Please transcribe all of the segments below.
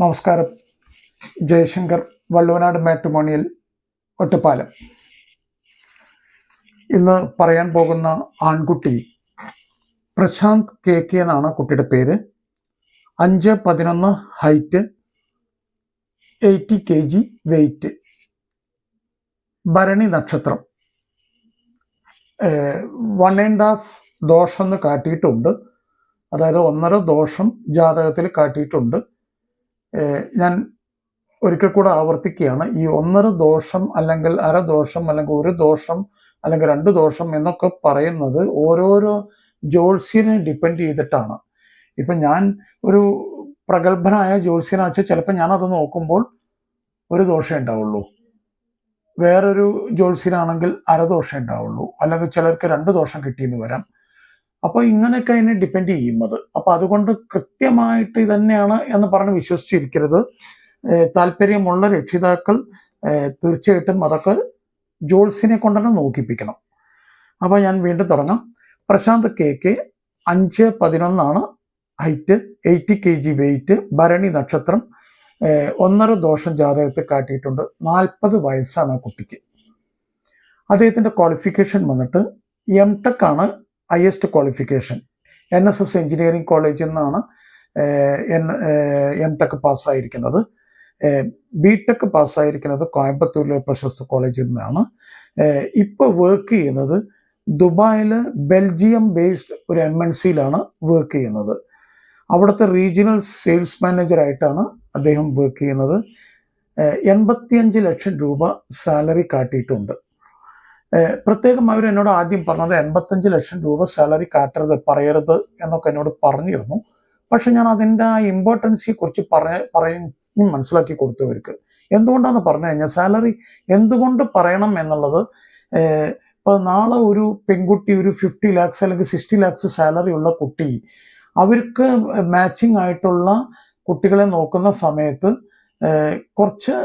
നമസ്കാരം. ജയശങ്കർ, വള്ളുവനാട് മാട്രിമോണിയൽ, ഒറ്റപ്പാലം. ഇന്ന് പറയാൻ പോകുന്ന ആൺകുട്ടി പ്രശാന്ത് KK എന്നാണ് കുട്ടിയുടെ പേര്. 5'11" ഹൈറ്റ്, 80 kg വെയിറ്റ്. ഭരണി നക്ഷത്രം. 1.5 ദോഷം എന്ന് കാട്ടിയിട്ടുണ്ട്. അതായത് 1.5 ദോഷം ജാതകത്തിൽ കാട്ടിയിട്ടുണ്ട്. ഞാൻ ഒരിക്കൽ കൂടെ ആവർത്തിക്കുകയാണ്. ഈ 1.5 ദോഷം അല്ലെങ്കിൽ അര ദോഷം അല്ലെങ്കിൽ 1 ദോഷം അല്ലെങ്കിൽ 2 ദോഷം എന്നൊക്കെ പറയുന്നത് ഓരോരോ ജ്യോത്സ്യനെ ഡിപ്പെൻഡ് ചെയ്തിട്ടാണ്. ഇപ്പം ഞാൻ ഒരു പ്രഗത്ഭനായ ജ്യോത്സ്യനെ വെച്ചാൽ ചിലപ്പോൾ ഞാനത് നോക്കുമ്പോൾ 1 ദോഷം ഉണ്ടാവുള്ളൂ. വേറൊരു ജ്യോത്സ്യനാണെങ്കിൽ അരദോഷം ഉണ്ടാവുള്ളൂ, അല്ലെങ്കിൽ ചിലർക്ക് 2 ദോഷം കിട്ടിയെന്ന് വരാം. അപ്പോൾ ഇങ്ങനെയൊക്കെ അതിനെ ഡിപ്പെൻഡ് ചെയ്യുന്നത്. അപ്പോൾ അതുകൊണ്ട് കൃത്യമായിട്ട് ഇതന്നെയാണ് എന്ന് പറഞ്ഞ് വിശ്വസിച്ചിരിക്കരുത്. താല്പര്യമുള്ള രക്ഷിതാക്കൾ തീർച്ചയായിട്ടും അതൊക്കെ ജ്യോത്സ്യനെ കൊണ്ടുതന്നെ നോക്കിപ്പിക്കണം. അപ്പോൾ ഞാൻ വീണ്ടും തുടങ്ങാം. Prashanth KK 5'11" height, 80 kg weight, Bharani നക്ഷത്രം, 1.5 ദോഷം ജാതകത്തിൽ കാട്ടിയിട്ടുണ്ട്. 40 വയസ്സാണ് ആ കുട്ടിക്ക്. അദ്ദേഹത്തിൻ്റെ ക്വാളിഫിക്കേഷൻ വന്നിട്ട് M.Tech ആണ് ഹയസ്റ്റ് ക്വാളിഫിക്കേഷൻ. NSS എഞ്ചിനീയറിംഗ് കോളേജിൽ നിന്നാണ് M.Tech പാസ്സായിരിക്കുന്നത്. B.Tech പാസ്സായിരിക്കുന്നത് കോയമ്പത്തൂരിലെ പ്രശസ്ത കോളേജിൽ നിന്നാണ്. ഇപ്പോൾ വർക്ക് ചെയ്യുന്നത് ദുബായിൽ ബെൽജിയം ബേസ്ഡ് ഒരു MNCയിലാണ് വർക്ക് ചെയ്യുന്നത്. അവിടുത്തെ റീജിയണൽ സെയിൽസ് മാനേജറായിട്ടാണ് അദ്ദേഹം വർക്ക് ചെയ്യുന്നത്. 85 ലക്ഷം രൂപ സാലറി കാട്ടിയിട്ടുണ്ട്. പ്രത്യേകം അവരെന്നോട് ആദ്യം പറഞ്ഞത് 85 ലക്ഷം രൂപ സാലറി പറയരുത് എന്നൊക്കെ എന്നോട് പറഞ്ഞിരുന്നു. പക്ഷെ ഞാൻ അതിൻ്റെ ആ ഇമ്പോർട്ടൻസിയെ കുറിച്ച് പറഞ്ഞ് മനസ്സിലാക്കി കൊടുത്തു അവർക്ക്. എന്തുകൊണ്ടാണെന്ന് പറഞ്ഞു കഴിഞ്ഞാൽ സാലറി എന്തുകൊണ്ട് പറയണം എന്നുള്ളത്, ഇപ്പോൾ നാളെ ഒരു പെൺകുട്ടി ഒരു 50 lakhs അല്ലെങ്കിൽ 60 lakhs സാലറി ഉള്ള കുട്ടി അവർക്ക് മാച്ചിങ് ആയിട്ടുള്ള കുട്ടികളെ നോക്കുന്ന സമയത്ത് കുറച്ച്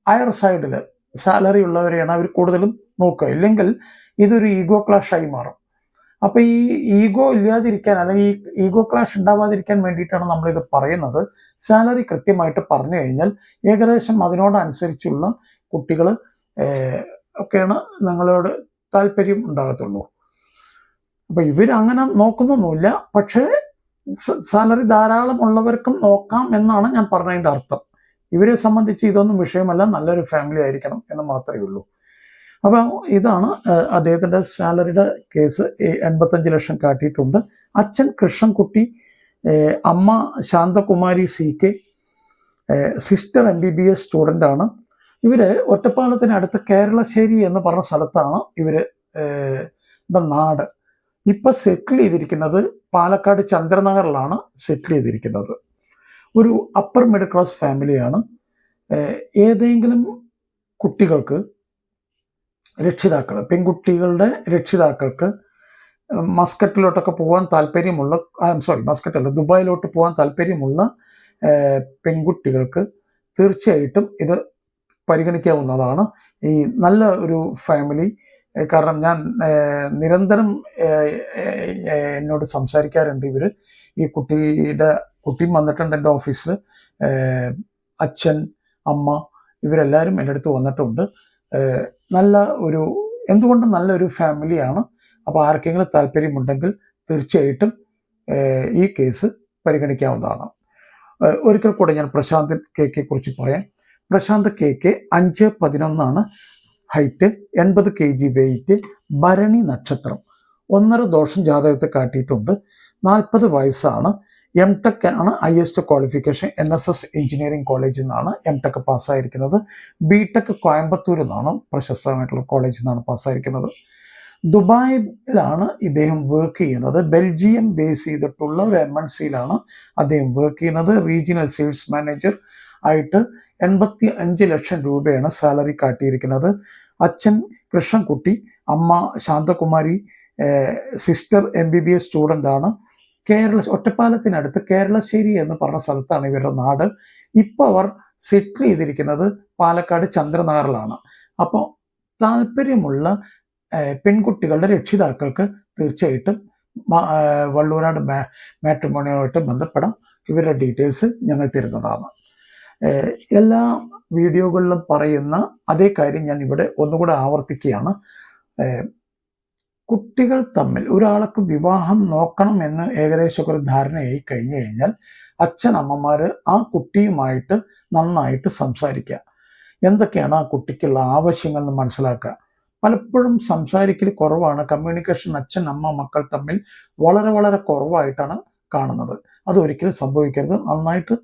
ഹയർ സൈഡിൽ സാലറി ഉള്ളവരെയാണ് അവർ കൂടുതലും നോക്കുക. ഇല്ലെങ്കിൽ ഇതൊരു ഈഗോ ക്ലാഷായി മാറും. അപ്പോൾ ഈ ഈഗോ ഇല്ലാതിരിക്കാൻ അല്ലെങ്കിൽ ഈ ഈഗോ ക്ലാഷ് ഉണ്ടാവാതിരിക്കാൻ വേണ്ടിയിട്ടാണ് നമ്മളിത് പറയുന്നത്. സാലറി കൃത്യമായിട്ട് പറഞ്ഞു കഴിഞ്ഞാൽ ഏകദേശം അതിനോടനുസരിച്ചുള്ള കുട്ടികൾ ഒക്കെയാണ് നിങ്ങളോട് താല്പര്യം ഉണ്ടാകത്തുള്ളൂ. അപ്പോൾ ഇവരങ്ങനെ നോക്കുന്നൊന്നുമില്ല. പക്ഷേ സാലറി ധാരാളം ഉള്ളവർക്കും നോക്കാം എന്നാണ് ഞാൻ പറഞ്ഞതിൻ്റെ അർത്ഥം. ഇവരെ സംബന്ധിച്ച് ഇതൊന്നും വിഷയമല്ല, നല്ലൊരു ഫാമിലി ആയിരിക്കണം എന്ന് മാത്രമേ ഉള്ളൂ. അപ്പോൾ ഇതാണ് അദ്ദേഹത്തിൻ്റെ സാലറിയുടെ കേസ്. 85 ലക്ഷം കാട്ടിയിട്ടുണ്ട്. അച്ഛൻ കൃഷ്ണൻകുട്ടി, അമ്മ Shanthakumari CK, sister MBBS student ആണ്. ഇവർ ഒറ്റപ്പാലത്തിനടുത്ത് കേരളശ്ശേരി എന്ന് പറഞ്ഞ സ്ഥലത്താണ് ഇവരുടെ നാട്. ഇപ്പം സെറ്റിൽ ചെയ്തിരിക്കുന്നത് പാലക്കാട് ചന്ദ്രനഗറിലാണ് സെറ്റിൽ ചെയ്തിരിക്കുന്നത്. ഒരു അപ്പർ മിഡിൽ ക്ലാസ് ഫാമിലിയാണ്. ഏതെങ്കിലും കുട്ടികൾക്ക് പെൺകുട്ടികളുടെ രക്ഷിതാക്കൾക്ക് മസ്കറ്റിലോട്ടൊക്കെ പോകാൻ താല്പര്യമുള്ള ദുബായിലോട്ട് പോകാൻ താല്പര്യമുള്ള പെൺകുട്ടികൾക്ക് തീർച്ചയായിട്ടും ഇത് പരിഗണിക്കാവുന്നതാണ്. ഈ നല്ല ഒരു ഫാമിലി. കാരണം ഞാൻ നിരന്തരം എന്നോട് സംസാരിക്കാറുണ്ട് ഇവർ. ഈ കുട്ടിയും വന്നിട്ടുണ്ട് എൻ്റെ ഓഫീസിൽ. അച്ഛൻ, അമ്മ ഇവരെല്ലാവരും എൻ്റെ അടുത്ത് വന്നിട്ടുണ്ട്. എന്തുകൊണ്ടും നല്ലൊരു ഫാമിലിയാണ്. അപ്പോൾ ആർക്കെങ്കിലും താല്പര്യമുണ്ടെങ്കിൽ തീർച്ചയായിട്ടും ഈ കേസ് പരിഗണിക്കാവുന്നതാണ്. ഒരിക്കൽ കൂടെ ഞാൻ പ്രശാന്ത് KK കുറിച്ച് പറയാം. Prashanth KK 5'11" height, 80 kg weight, Bharani നക്ഷത്രം, 1.5 ദോഷം ജാതകത്തെ കാട്ടിയിട്ടുണ്ട്. 40 വയസ്സാണ്. M.Tech ആണ് ഹയസ്റ്റ് ക്വാളിഫിക്കേഷൻ. NSS എഞ്ചിനീയറിംഗ് കോളേജിൽ നിന്നാണ് M.Tech പാസ്സായിരിക്കുന്നത്. B.Tech കോയമ്പത്തൂരിൽ നിന്നാണ്, പ്രശസ്തമായിട്ടുള്ള കോളേജിൽ നിന്നാണ് പാസ്സായിരിക്കുന്നത്. ദുബായിലാണ് ഇദ്ദേഹം വർക്ക് ചെയ്യുന്നത്. ബെൽജിയം ബേസ് ചെയ്തിട്ടുള്ള ഒരു MNCയിലാണ് അദ്ദേഹം വർക്ക് ചെയ്യുന്നത്. റീജിയണൽ സെയിൽസ് മാനേജർ ആയിട്ട് 85 ലക്ഷം രൂപയാണ് സാലറി കാട്ടിയിരിക്കുന്നത്. അച്ഛൻ കൃഷ്ണൻകുട്ടി, അമ്മ ശാന്തകുമാരി, സിസ്റ്റർ MBBS സ്റ്റുഡൻ്റ് ആണ്. ഒറ്റപ്പാലത്തിനടുത്ത് കേരളശ്ശേരി എന്ന് പറഞ്ഞ സ്ഥലത്താണ് ഇവരുടെ നാട്. ഇപ്പോൾ അവർ സെറ്റിൽ ചെയ്തിരിക്കുന്നത് പാലക്കാട് ചന്ദ്രനഗറിലാണ്. അപ്പോൾ താല്പര്യമുള്ള പെൺകുട്ടികളുടെ രക്ഷിതാക്കൾക്ക് തീർച്ചയായിട്ടും വള്ളുവനാട് മാട്രിമോണിയുമായിട്ട് ബന്ധപ്പെടാം. ഇവരുടെ ഡീറ്റെയിൽസ് ഞങ്ങൾ തരുന്നതാണ്. എല്ലാ വീഡിയോകളിലും പറയുന്ന അതേ കാര്യം ഞാൻ ഇവിടെ ഒന്നുകൂടെ ആവർത്തിക്കുകയാണ്. കുട്ടികൾ തമ്മിൽ ഒരാൾക്ക് വിവാഹം നോക്കണമെന്ന് ഏകദേശം ഒരു ധാരണയായി കഴിഞ്ഞു കഴിഞ്ഞാൽ അച്ഛനമ്മമാർ ആ കുട്ടിയുമായിട്ട് നന്നായിട്ട് സംസാരിക്കുക. എന്തൊക്കെയാണ് ആ കുട്ടിക്കുള്ള ആവശ്യങ്ങൾ എന്ന് മനസ്സിലാക്കുക. പലപ്പോഴും സംസാരിക്കൽ കുറവാണ്. കമ്മ്യൂണിക്കേഷൻ അച്ഛൻ അമ്മ മക്കൾ തമ്മിൽ വളരെ വളരെ കുറവായിട്ടാണ് കാണുന്നത്. അതൊരിക്കലും സംഭവിക്കരുത്. നന്നായിട്ട്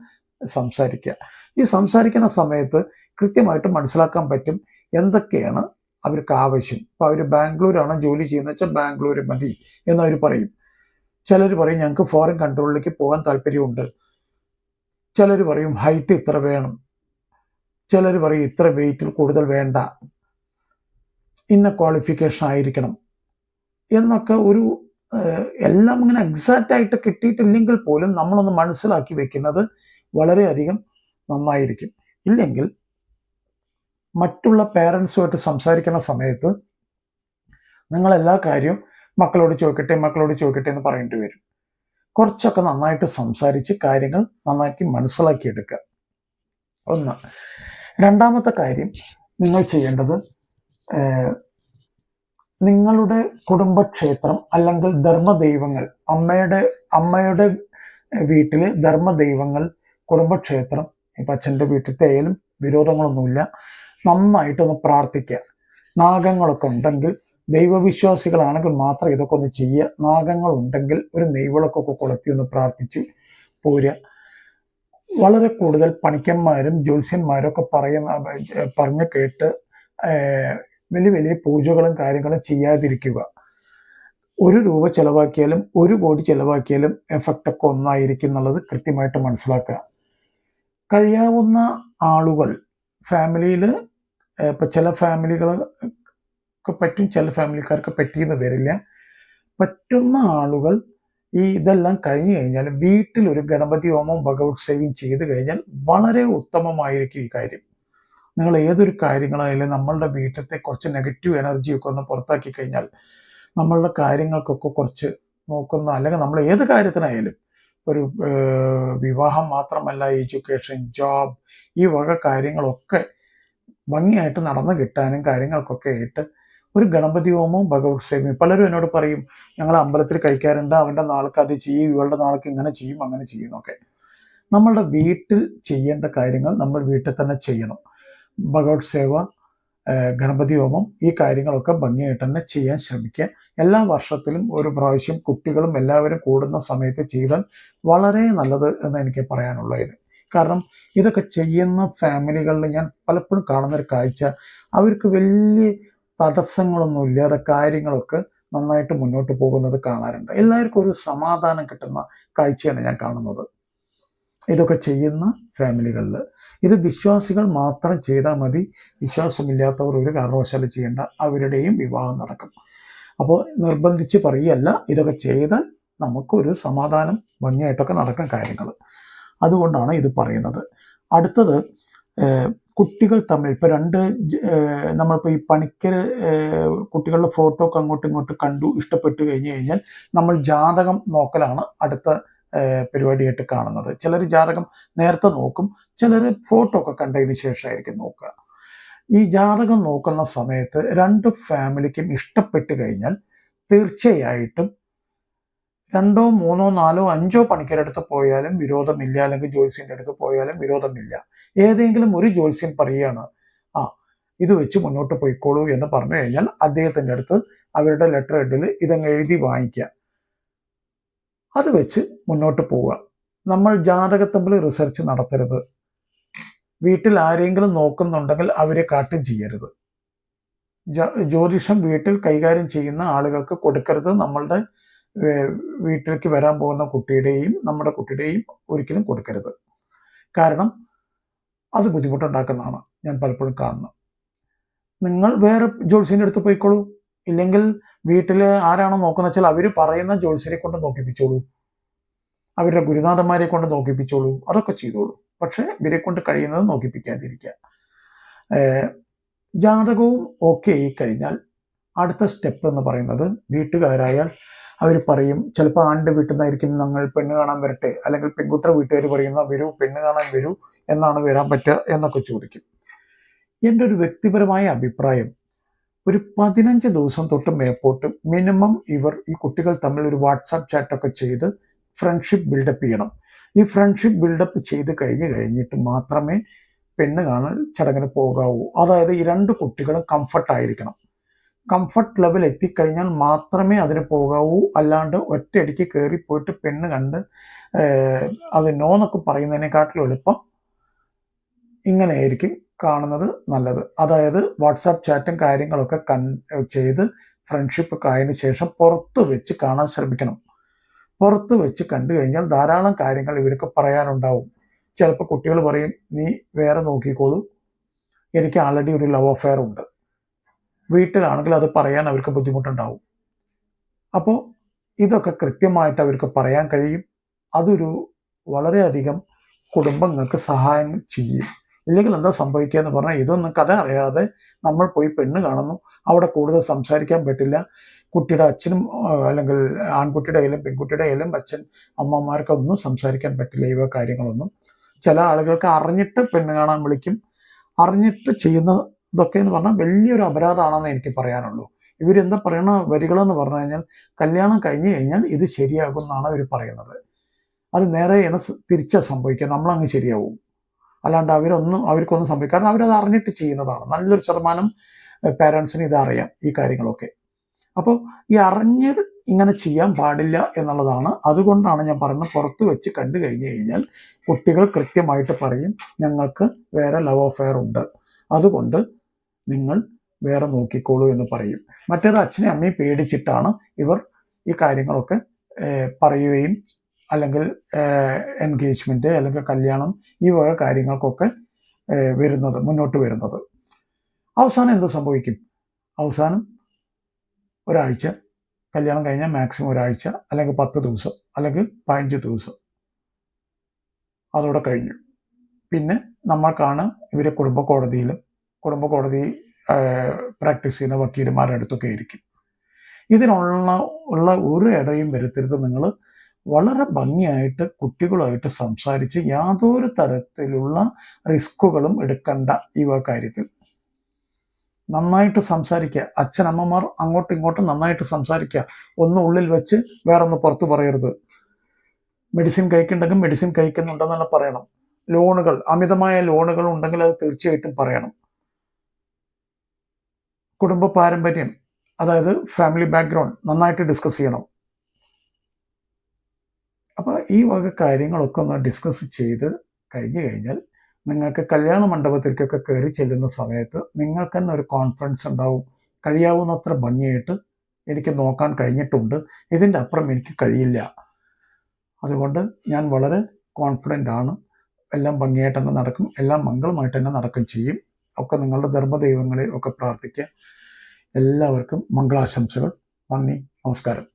സംസാരിക്കുക. ഈ സംസാരിക്കുന്ന സമയത്ത് കൃത്യമായിട്ട് മനസ്സിലാക്കാൻ പറ്റും എന്തൊക്കെയാണ് അവർക്ക് ആവശ്യം. ഇപ്പോൾ അവർ ബാംഗ്ലൂരാണ് ജോലി ചെയ്യുന്നത് വെച്ചാൽ ബാംഗ്ലൂർ മതി എന്നവർ പറയും. ചിലർ പറയും ഞങ്ങൾക്ക് ഫോറിൻ കൺട്രോളിലേക്ക് പോകാൻ താല്പര്യമുണ്ട്. ചിലർ പറയും ഹൈറ്റ് ഇത്ര വേണം. ചിലർ പറയും ഇത്ര വെയിറ്റിൽ കൂടുതൽ വേണ്ട, ഇന്ന ക്വാളിഫിക്കേഷൻ ആയിരിക്കണം എന്നൊക്കെ ഒരു എല്ലാം ഇങ്ങനെ എക്സാക്റ്റ് ആയിട്ട് കിട്ടിയിട്ടില്ലെങ്കിൽ പോലും നമ്മളൊന്ന് മനസ്സിലാക്കി വെക്കുന്നത് വളരെയധികം നന്നായിരിക്കും. ഇല്ലെങ്കിൽ മറ്റുള്ള പേരൻസുമായിട്ട് സംസാരിക്കുന്ന സമയത്ത് നിങ്ങളെല്ലാ കാര്യവും മക്കളോട് ചോദിക്കട്ടെ എന്ന് പറയേണ്ടി വരും. കുറച്ചൊക്കെ നന്നായിട്ട് സംസാരിച്ച് കാര്യങ്ങൾ നന്നാക്കി മനസ്സിലാക്കിയെടുക്കുക. ഒന്ന്. രണ്ടാമത്തെ കാര്യം നിങ്ങൾ ചെയ്യേണ്ടത് നിങ്ങളുടെ കുടുംബക്ഷേത്രം അല്ലെങ്കിൽ ധർമ്മദൈവങ്ങൾ, അമ്മയുടെ വീട്ടിൽ ധർമ്മദൈവങ്ങൾ, കുടുംബക്ഷേത്രം, ഇപ്പം അച്ഛൻ്റെ വീട്ടിലത്തെ ആയാലും വിരോധങ്ങളൊന്നുമില്ല, നന്നായിട്ടൊന്ന് പ്രാർത്ഥിക്കുക. നാഗങ്ങളൊക്കെ ഉണ്ടെങ്കിൽ ദൈവവിശ്വാസികളാണെങ്കിൽ മാത്രം ഇതൊക്കെ ഒന്ന് ചെയ്യുക. നാഗങ്ങളുണ്ടെങ്കിൽ ഒരു നെയ്വിളക്കൊക്കെ കൊളുത്തി ഒന്ന് പ്രാർത്ഥിച്ച് പോരുക. വളരെ കൂടുതൽ പണിക്കന്മാരും ജ്യോത്സ്യന്മാരും ഒക്കെ പറഞ്ഞ് കേട്ട് വലിയ വലിയ പൂജകളും കാര്യങ്ങളും ചെയ്യാതിരിക്കുക. 1 രൂപ ചിലവാക്കിയാലും 1 കോടി ചിലവാക്കിയാലും എഫക്റ്റ് ഒക്കെ ഒന്നായിരിക്കും എന്നുള്ളത് കൃത്യമായിട്ട് മനസ്സിലാക്കുക. കഴിയാവുന്ന ആളുകൾ ഫാമിലിയിൽ, ഇപ്പം ചില ഫാമിലികളൊക്കെ പറ്റും, ചില ഫാമിലിക്കാർക്ക് പറ്റിയെന്ന് വരില്ല. പറ്റുന്ന ആളുകൾ ഇതെല്ലാം കഴിഞ്ഞു കഴിഞ്ഞാൽ വീട്ടിൽ ഒരു ഗണപതി ഹോമം ഭഗവത് സേവയും ചെയ്തു കഴിഞ്ഞാൽ വളരെ ഉത്തമമായിരിക്കും ഈ കാര്യം. നിങ്ങൾ ഏതൊരു കാര്യങ്ങളായാലും നമ്മളുടെ വീട്ടിലത്തെ കുറച്ച് നെഗറ്റീവ് എനർജിയൊക്കെ ഒന്ന് പുറത്താക്കി കഴിഞ്ഞാൽ നമ്മളുടെ കാര്യങ്ങൾക്കൊക്കെ കുറച്ച് നോക്കുന്ന, അല്ലെങ്കിൽ നമ്മൾ ഏത് കാര്യത്തിനായാലും, ഒരു വിവാഹം മാത്രമല്ല, എഡ്യൂക്കേഷൻ, ജോബ്, ഈ വക കാര്യങ്ങളൊക്കെ ഭംഗിയായിട്ട് നടന്നു കിട്ടാനും കാര്യങ്ങൾക്കൊക്കെ ആയിട്ട് ഒരു ഗണപതി ഹോമവും ഭഗവത് സേവയും. പലരും എന്നോട് പറയും ഞങ്ങൾ അമ്പലത്തിൽ കഴിക്കാറുണ്ട്, അവൻ്റെ നാൾക്ക് അത് ചെയ്യും, ഇവളുടെ നാൾക്ക് ഇങ്ങനെ ചെയ്യും, അങ്ങനെ ചെയ്യുന്നൊക്കെ. നമ്മളുടെ വീട്ടിൽ ചെയ്യേണ്ട കാര്യങ്ങൾ നമ്മൾ വീട്ടിൽ തന്നെ ചെയ്യണം. ഭഗവത് സേവ, ഗണപതി ഹോമം, ഈ കാര്യങ്ങളൊക്കെ ഭംഗിയായിട്ട് തന്നെ ചെയ്യാൻ ശ്രമിക്കുക. എല്ലാ വർഷത്തിലും ഒരു പ്രാവശ്യം കുട്ടികളും എല്ലാവരും കൂടുന്ന സമയത്ത് ചെയ്താൽ വളരെ നല്ലത് എന്ന് എനിക്ക് പറയാനുള്ളത്. കാരണം ഇതൊക്കെ ചെയ്യുന്ന ഫാമിലികളിൽ ഞാൻ പലപ്പോഴും കാണുന്നൊരു കാഴ്ച, അവർക്ക് വലിയ തടസ്സങ്ങളൊന്നുമില്ലാതെ കാര്യങ്ങളൊക്കെ നന്നായിട്ട് മുന്നോട്ട് പോകുന്നത് കാണാറുണ്ട്. എല്ലാവർക്കും ഒരു സമാധാനം കിട്ടുന്ന കാഴ്ചയാണ് ഞാൻ കാണുന്നത് ഇതൊക്കെ ചെയ്യുന്ന ഫാമിലികളിൽ. ഇത് വിശ്വാസികൾ മാത്രം ചെയ്താൽ മതി. വിശ്വാസമില്ലാത്തവർ ഒരു കാരണവശാലും ചെയ്യേണ്ട, അവരുടെയും വിവാഹം നടക്കും. അപ്പോൾ നിർബന്ധിച്ച് പറയുകയല്ല, ഇതൊക്കെ ചെയ്താൽ നമുക്കൊരു സമാധാനം ഭംഗിയായിട്ടൊക്കെ നടക്കും കാര്യങ്ങൾ. അതുകൊണ്ടാണ് ഇത് പറയുന്നത്. അടുത്തത്, കുട്ടികൾ തമ്മിൽ ഇപ്പോൾ നമ്മളിപ്പോൾ ഈ പണിക്കർ കുട്ടികളുടെ ഫോട്ടോ ഒക്കെ അങ്ങോട്ടും ഇങ്ങോട്ടും കണ്ടു ഇഷ്ടപ്പെട്ടു കഴിഞ്ഞു കഴിഞ്ഞാൽ നമ്മൾ ജാതകം നോക്കലാണ് അടുത്ത പരിപാടിയായിട്ട് കാണുന്നത്. ചിലർ ജാതകം നേരത്തെ നോക്കും, ചിലർ ഫോട്ടോ ഒക്കെ കണ്ടതിന് ശേഷമായിരിക്കും നോക്കുക. ഈ ജാതകം നോക്കുന്ന സമയത്ത് 2 ഫാമിലിക്കും ഇഷ്ടപ്പെട്ട് കഴിഞ്ഞാൽ തീർച്ചയായിട്ടും 2, 3, 4, 5 പണിക്കരുടെ അടുത്ത് പോയാലും വിരോധമില്ല, അല്ലെങ്കിൽ ജ്യോത്സ്യൻ്റെ അടുത്ത് പോയാലും വിരോധമില്ല. ഏതെങ്കിലും ഒരു ജ്യോത്സ്യൻ പറയുകയാണ് ഇത് വെച്ച് മുന്നോട്ട് പോയിക്കോളൂ എന്ന് പറഞ്ഞു കഴിഞ്ഞാൽ അദ്ദേഹത്തിൻ്റെ അടുത്ത് അവരുടെ ലെറ്റർ ഹെഡിൽ ഇതങ്ങ് എഴുതി വാങ്ങിക്കുക. അത് വെച്ച് മുന്നോട്ട് പോവുക. നമ്മൾ ജാതകത്തമ്പിൽ റിസർച്ച് നടത്തരുത്. വീട്ടിൽ ആരെങ്കിലും നോക്കുന്നുണ്ടെങ്കിൽ അവരെ കാട്ടും ചെയ്യരുത്. ജ്യോതിഷം വീട്ടിൽ കൈകാര്യം ചെയ്യുന്ന ആളുകൾക്ക് കൊടുക്കരുത്. നമ്മളുടെ വീട്ടിലേക്ക് വരാൻ പോകുന്ന കുട്ടിയുടെയും നമ്മുടെ കുട്ടിയുടെയും ഒരിക്കലും കൊടുക്കരുത്. കാരണം അത് ബുദ്ധിമുട്ടുണ്ടാക്കുന്നതാണ് ഞാൻ പലപ്പോഴും കാണുന്നത്. നിങ്ങൾ വേറെ ജ്യോത്സ്യൻ്റെ അടുത്ത് പോയിക്കോളൂ, ഇല്ലെങ്കിൽ വീട്ടിൽ ആരാണോ നോക്കുന്ന വെച്ചാൽ അവർ പറയുന്ന ജ്യോത്സ്യരെ കൊണ്ട് നോക്കിപ്പിച്ചോളൂ, അവരുടെ ഗുരുനാഥന്മാരെ കൊണ്ട് നോക്കിപ്പിച്ചോളൂ, അതൊക്കെ ചെയ്തോളൂ. പക്ഷേ ഇവരെ കൊണ്ട് കഴിയുന്നത് നോക്കിപ്പിക്കാതിരിക്കുക. ജാതകവും ഓക്കെ ആയി കഴിഞ്ഞാൽ അടുത്ത സ്റ്റെപ്പ് എന്ന് പറയുന്നത്, വീട്ടുകാരായാൽ അവർ പറയും, ചിലപ്പോൾ ആണിൻ്റെ വീട്ടിൽ നിന്നായിരിക്കും ഞങ്ങൾ പെണ്ണ് കാണാൻ വരട്ടെ, അല്ലെങ്കിൽ പെൺകുട്ടിയുടെ വീട്ടുകാർ പറയുന്ന വരൂ, പെണ്ണ് കാണാൻ വരൂ എന്നാണ് വരാൻ പറ്റുക എന്നൊക്കെ ചോദിക്കും. എൻ്റെ ഒരു വ്യക്തിപരമായ അഭിപ്രായം, ഒരു 15 ദിവസം തൊട്ട് മേപ്പോട്ട് മിനിമം ഈ കുട്ടികൾ തമ്മിൽ ഒരു വാട്സാപ്പ് ചാറ്റൊക്കെ ചെയ്ത് ഫ്രണ്ട്ഷിപ്പ് ബിൽഡപ്പ് ചെയ്യണം. ഈ ഫ്രണ്ട്ഷിപ്പ് ബിൽഡപ്പ് ചെയ്ത് കഴിഞ്ഞിട്ട് മാത്രമേ പെണ്ണ് കാണൽ ചടങ്ങിന് പോകാവൂ. അതായത് ഈ രണ്ട് കുട്ടികളും കംഫർട്ടായിരിക്കണം. കംഫർട്ട് ലെവൽ എത്തിക്കഴിഞ്ഞാൽ മാത്രമേ അതിന് പോകാവൂ. അല്ലാണ്ട് ഒറ്റയടിക്ക് കയറിപ്പോയിട്ട് പെണ്ണ് കണ്ട് അത് നോ എന്നൊക്കെ പറയുന്നതിനെക്കാട്ടിലും എളുപ്പം ഇങ്ങനെയായിരിക്കും കാണുന്നത് നല്ലത്. അതായത് വാട്സാപ്പ് ചാറ്റും കാര്യങ്ങളൊക്കെ ചെയ്ത് ഫ്രണ്ട്ഷിപ്പ് ഒക്കെ ആയതിനു ശേഷം പുറത്ത് വെച്ച് കാണാൻ ശ്രമിക്കണം. പുറത്ത് വെച്ച് കണ്ടു കഴിഞ്ഞാൽ ധാരാളം കാര്യങ്ങൾ ഇവർക്ക് പറയാനുണ്ടാവും. ചിലപ്പോൾ കുട്ടികൾ പറയും, നീ വേറെ നോക്കിക്കോളൂ, എനിക്ക് ആൾറെഡി ഒരു ലവ് അഫെയർ ഉണ്ട്. വീട്ടിലാണെങ്കിൽ അത് പറയാൻ അവർക്ക് ബുദ്ധിമുട്ടുണ്ടാവും. അപ്പോൾ ഇതൊക്കെ കൃത്യമായിട്ട് അവർക്ക് പറയാൻ കഴിയും. അതൊരു വളരെയധികം കുടുംബങ്ങൾക്ക് സഹായം ചെയ്യും. ഇല്ലെങ്കിൽ എന്താ സംഭവിക്കുക എന്ന് പറഞ്ഞാൽ, ഇതൊന്നും കഥ അറിയാതെ നമ്മൾ പോയി പെണ്ണ് കാണുന്നു, അവിടെ കൂടുതൽ സംസാരിക്കാൻ പറ്റില്ല. കുട്ടിയുടെ അച്ഛനും അല്ലെങ്കിൽ ആൺകുട്ടിയുടെ കയ്യിലും പെൺകുട്ടിയുടെ കയ്യിലും അച്ഛൻ അമ്മമാർക്കൊന്നും സംസാരിക്കാൻ പറ്റില്ല ഇവ കാര്യങ്ങളൊന്നും. ചില ആളുകൾക്ക് അറിഞ്ഞിട്ട് പെണ്ണ് കാണാൻ വിളിക്കും. അറിഞ്ഞിട്ട് ചെയ്യുന്ന ഇതൊക്കെ എന്ന് പറഞ്ഞാൽ വലിയൊരു അപരാധമാണെന്ന് എനിക്ക് പറയാനുള്ളൂ. ഇവരെന്താ പറയുന്ന വരികളെന്ന് പറഞ്ഞു കഴിഞ്ഞാൽ, കല്യാണം കഴിഞ്ഞു കഴിഞ്ഞാൽ ഇത് ശരിയാകും എന്നാണ് ഇവർ പറയുന്നത്. അത് നേരെയാണ് തിരിച്ചാ സംഭവിക്കുക. നമ്മളങ്ങ് ശരിയാവും. അല്ലാണ്ട് അവർക്കൊന്നും സംഭവിക്കും. കാരണം അവരത് അറിഞ്ഞിട്ട് ചെയ്യുന്നതാണ്. നല്ലൊരു ശതമാനം പേരൻസിന് ഇതറിയാം ഈ കാര്യങ്ങളൊക്കെ. അപ്പോൾ ഈ അറിഞ്ഞ് ഇങ്ങനെ ചെയ്യാൻ പാടില്ല എന്നുള്ളതാണ്. അതുകൊണ്ടാണ് ഞാൻ പറയുന്നത്, പുറത്ത് വെച്ച് കണ്ടു കഴിഞ്ഞു കഴിഞ്ഞാൽ കുട്ടികൾ കൃത്യമായിട്ട് പറയും, ഞങ്ങൾക്ക് വേറെ ലവ് അഫെയർ ഉണ്ട്, അതുകൊണ്ട് നിങ്ങൾ വേറെ നോക്കിക്കോളൂ എന്ന് പറയും. മറ്റേത് അച്ഛനെയും അമ്മയും പേടിച്ചിട്ടാണ് ഇവർ ഈ കാര്യങ്ങളൊക്കെ പറയുകയും അല്ലെങ്കിൽ എൻഗേജ്മെൻറ്റ് അല്ലെങ്കിൽ കല്യാണം ഈ വക കാര്യങ്ങൾക്കൊക്കെ മുന്നോട്ട് വരുന്നത്. അവസാനം എന്ത് സംഭവിക്കും? അവസാനം ഒരാഴ്ച, കല്യാണം കഴിഞ്ഞാൽ മാക്സിമം ഒരാഴ്ച അല്ലെങ്കിൽ 10 ദിവസം അല്ലെങ്കിൽ 15 ദിവസം, അതോടെ കഴിഞ്ഞു. പിന്നെ നമ്മൾക്കാണ് ഇവരെ കുടുംബ കോടതി പ്രാക്ടീസ് ചെയ്യുന്ന വക്കീലന്മാരുടെ അടുത്തൊക്കെ ആയിരിക്കും. ഇതിനുള്ള ഒരു ഇടയും വരുത്തരുത്. നിങ്ങൾ വളരെ ഭംഗിയായിട്ട് കുട്ടികളുമായിട്ട് സംസാരിച്ച് യാതൊരു തരത്തിലുള്ള റിസ്കുകളും എടുക്കണ്ട. ഈ കാര്യത്തിൽ നന്നായിട്ട് സംസാരിക്കുക. അച്ഛനമ്മമാർ അങ്ങോട്ടും ഇങ്ങോട്ടും നന്നായിട്ട് സംസാരിക്കുക. ഒന്ന് ഉള്ളിൽ വെച്ച് വേറൊന്ന് പുറത്ത് പറയരുത്. മെഡിസിൻ കഴിക്കുന്നുണ്ടെങ്കിൽ മെഡിസിൻ കഴിക്കുന്നുണ്ടെന്നാണ് പറയണം. അമിതമായ ലോണുകൾ ഉണ്ടെങ്കിൽ അത് തീർച്ചയായിട്ടും പറയണം. കുടുംബ പാരമ്പര്യം, അതായത് ഫാമിലി ബാക്ക്ഗ്രൗണ്ട് നന്നായിട്ട് ഡിസ്കസ് ചെയ്യണം. അപ്പോൾ ഈ വക കാര്യങ്ങളൊക്കെ ഒന്ന് ഡിസ്കസ് ചെയ്ത് കഴിഞ്ഞു കഴിഞ്ഞാൽ നിങ്ങൾക്ക് കല്യാണ മണ്ഡപത്തിലേക്കൊക്കെ കയറി ചെല്ലുന്ന സമയത്ത് നിങ്ങൾക്ക് തന്നെ ഒരു കോൺഫിഡൻസ് ഉണ്ടാവും. കഴിയാവുന്നത്ര ഭംഗിയായിട്ട് എനിക്ക് നോക്കാൻ കഴിഞ്ഞിട്ടുണ്ട്, ഇതിൻ്റെ അപ്പുറം എനിക്ക് കഴിയില്ല. അതുകൊണ്ട് ഞാൻ വളരെ കോൺഫിഡൻ്റ് ആണ്. എല്ലാം ഭംഗിയായിട്ട് തന്നെ നടക്കും, എല്ലാം മംഗളമായിട്ട് തന്നെ നടക്കും ചെയ്യും. ഒക്കെ നിങ്ങളുടെ ധർമ്മദൈവങ്ങളെ ഒക്കെ പ്രാർത്ഥിക്കുക. എല്ലാവർക്കും മംഗളാശംസകൾ. നന്ദി, നമസ്കാരം.